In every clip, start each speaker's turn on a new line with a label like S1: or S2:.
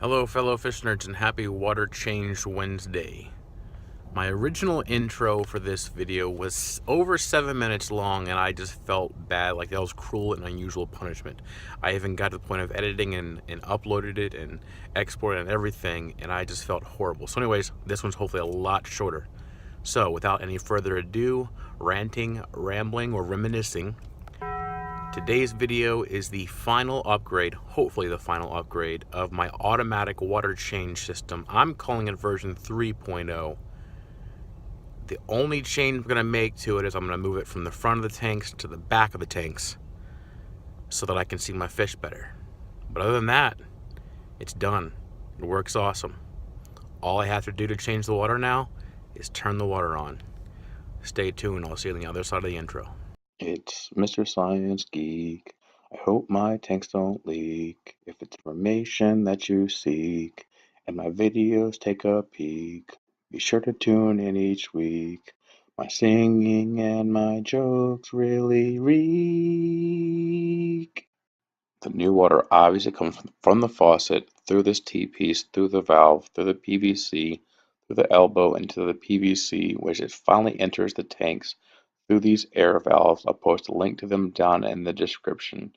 S1: Hello fellow fish nerds and happy Water Change Wednesday. My original intro for this video was over 7 minutes long and I just felt bad, like that was cruel and unusual punishment. I even got to the point of editing and uploaded it and exported and everything, and I just felt horrible. So anyways, this one's hopefully a lot shorter. So without any further ado, ranting, rambling, or reminiscing, today's video is the final upgrade, hopefully the final upgrade, of my automatic water change system. I'm calling it version 3.0. The only change I'm going to make to it is I'm going to move it from the front of the tanks to the back of the tanks so that I can see my fish better. But other than that, it's done. It works awesome. All I have to do to change the water now is turn the water on. Stay tuned. I'll see you on the other side of the intro.
S2: It's Mr. Science Geek. I hope my tanks don't leak. If it's information that you seek, and my videos take a peek, be sure to tune in each week. My singing and my jokes really reek. The new water obviously comes from the faucet, through this T-piece, through the valve, through the PVC, through the elbow, into the PVC, which it finally enters the tanks through these air valves. I'll post a link to them down in the description.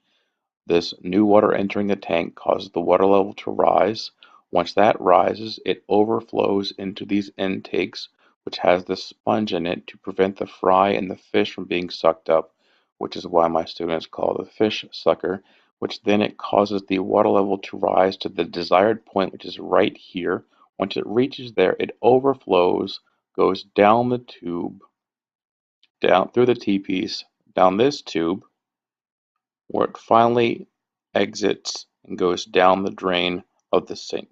S2: This new water entering the tank causes the water level to rise. Once that rises, it overflows into these intakes, which has the sponge in it to prevent the fry and the fish from being sucked up, which is why my students call it the fish sucker, which then it causes the water level to rise to the desired point, which is right here. Once it reaches there, it overflows, goes down the tube, down through the T-piece, down this tube, where it finally exits and goes down the drain of the sink.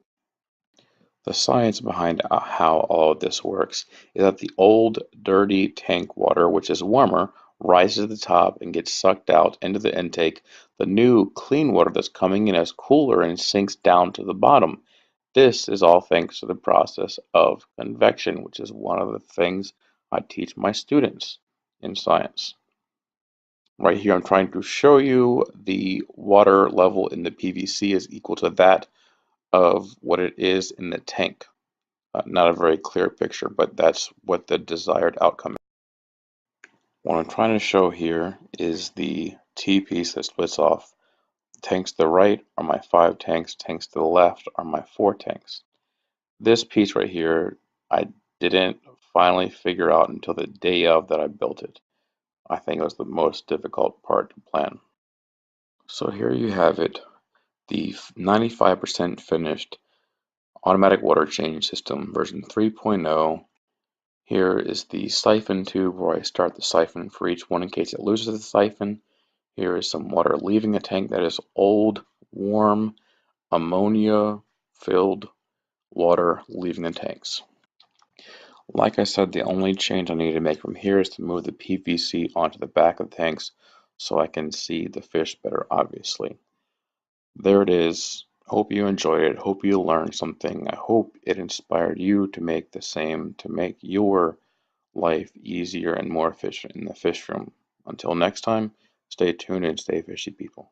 S2: The science behind how all of this works is that the old, dirty tank water, which is warmer, rises to the top and gets sucked out into the intake. The new, clean water that's coming in is cooler and sinks down to the bottom. This is all thanks to the process of convection, which is one of the things I teach my students in science. Right here, I'm trying to show you the water level in the PVC is equal to that of what it is in the tank. Not a very clear picture, but that's what the desired outcome is. What I'm trying to show here is the T-piece that splits off. Tanks to the right are my 5 tanks, tanks to the left are my 4 tanks. This piece right here, I didn't finally figure out until the day of that I built it. I think it was the most difficult part to plan. So here you have it, the 95% finished automatic water change system version 3.0. Here is the siphon tube where I start the siphon for each one in case it loses the siphon. Here is some water leaving a tank that is old, warm, ammonia filled water leaving the tanks. Like I said, the only change I need to make from here is to move the PVC onto the back of the tanks so I can see the fish better, obviously. There it is. Hope you enjoyed it. Hope you learned something. I hope it inspired you to make the same, to make your life easier and more efficient in the fish room. Until next time, stay tuned and stay fishy, people.